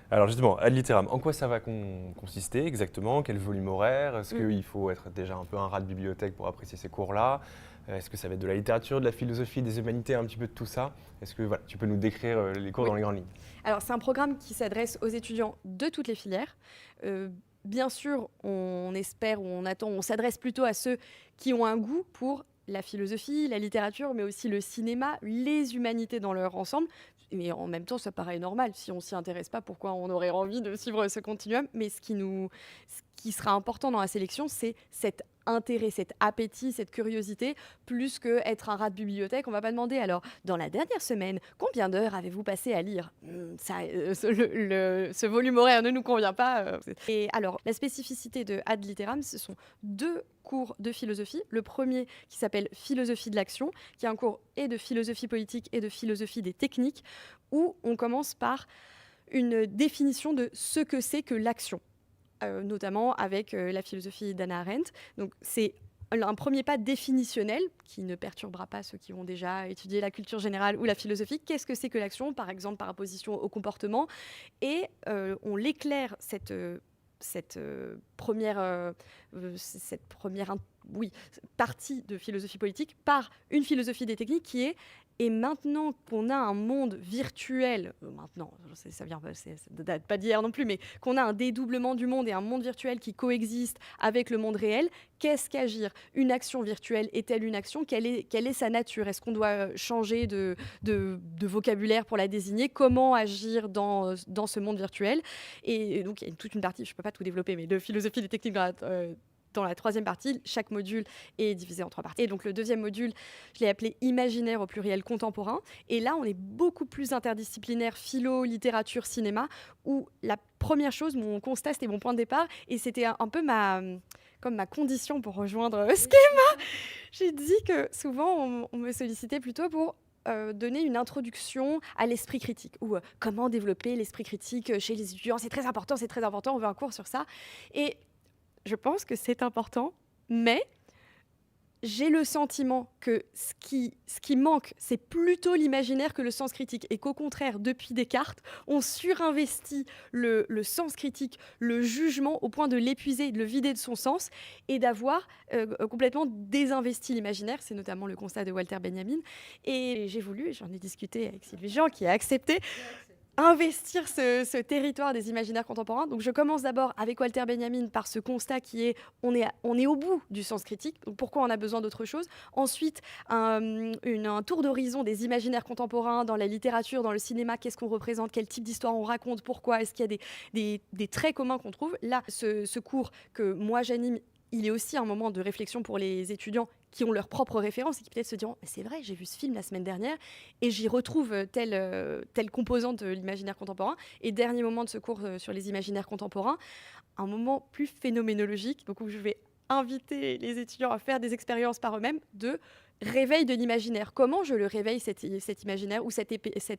Alors justement, ad littéram, en quoi ça va consister exactement? Quel volume horaire? Est-ce Mm. qu'il faut être déjà un peu un rat de bibliothèque pour apprécier ces cours-là? Est-ce que ça va être de la littérature, de la philosophie, des humanités, un petit peu de tout ça? Est-ce que voilà, tu peux nous décrire les cours Oui. dans les grandes lignes? Alors, c'est un programme qui s'adresse aux étudiants de toutes les filières. Bien sûr, on espère ou on attend, on s'adresse plutôt à ceux qui ont un goût pour la philosophie, la littérature, mais aussi le cinéma, les humanités dans leur ensemble. Mais en même temps, ça paraît normal. Si on s'y intéresse pas, pourquoi on aurait envie de suivre ce continuum? Mais ce qui sera important dans la sélection, c'est cet intérêt, cet appétit, cette curiosité, plus que être un rat de bibliothèque. On va pas demander alors, dans la dernière semaine, combien d'heures avez-vous passé à lire? Ce volume horaire ne nous convient pas. Et alors, la spécificité de Ad Litteram, ce sont deux cours de philosophie. Le premier qui s'appelle Philosophie de l'action, qui est un cours et de philosophie politique et de philosophie des techniques, où on commence par une définition de ce que c'est que l'action, notamment avec la philosophie d'Hannah Arendt. Donc c'est un premier pas définitionnel qui ne perturbera pas ceux qui ont déjà étudié la culture générale ou la philosophie. Qu'est-ce que c'est que l'action, par exemple par opposition au comportement? Et on l'éclaire, cette première oui, partie de philosophie politique par une philosophie des techniques qui est et maintenant qu'on a un monde virtuel, maintenant, ça vient, ça date pas d'hier non plus, mais qu'on a un dédoublement du monde et un monde virtuel qui coexiste avec le monde réel, qu'est-ce qu'agir? Une action virtuelle est-elle une action? Quelle est sa nature? Est-ce qu'on doit changer de vocabulaire pour la désigner? Comment agir dans ce monde virtuel? Et donc, il y a toute une partie, je ne peux pas tout développer, mais de philosophie des techniques dans la troisième partie. Chaque module est divisé en trois parties. Et donc, le deuxième module, je l'ai appelé imaginaire au pluriel contemporain. Et là, on est beaucoup plus interdisciplinaire, philo, littérature, cinéma, où la première chose, mon constat, c'était mon point de départ. Et c'était un peu comme ma condition pour rejoindre Schema. J'ai dit que souvent, on me sollicitait plutôt pour donner une introduction à l'esprit critique ou comment développer l'esprit critique chez les étudiants. C'est très important, on veut un cours sur ça. Et je pense que c'est important, mais j'ai le sentiment que ce qui manque, c'est plutôt l'imaginaire que le sens critique. Et qu'au contraire, depuis Descartes, on surinvestit le sens critique, le jugement, au point de l'épuiser, de le vider de son sens, et d'avoir complètement désinvesti l'imaginaire. C'est notamment le constat de Walter Benjamin. Et j'ai voulu, j'en ai discuté avec Sylvie Jean, qui a accepté, investir ce territoire des imaginaires contemporains. Donc je commence d'abord avec Walter Benjamin par ce constat qui est on est au bout du sens critique, donc pourquoi on a besoin d'autre chose. Ensuite, un tour d'horizon des imaginaires contemporains dans la littérature, dans le cinéma, qu'est-ce qu'on représente, quel type d'histoire on raconte, pourquoi, est-ce qu'il y a des traits communs qu'on trouve. Là, ce cours que moi j'anime, il est aussi un moment de réflexion pour les étudiants qui ont leurs propres références et qui peut-être se diront c'est vrai, j'ai vu ce film la semaine dernière et j'y retrouve telle composante de l'imaginaire contemporain. Et dernier moment de ce cours sur les imaginaires contemporains, un moment plus phénoménologique, donc où je vais inviter les étudiants à faire des expériences par eux-mêmes de réveil de l'imaginaire. Comment je le réveille, cet imaginaire ou cet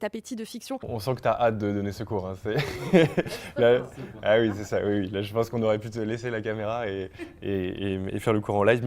appétit de fiction? On sent que tu as hâte de donner ce cours, hein, Là- Ah oui, c'est ça, oui, oui. Là, je pense qu'on aurait pu te laisser la caméra et faire le cours en live.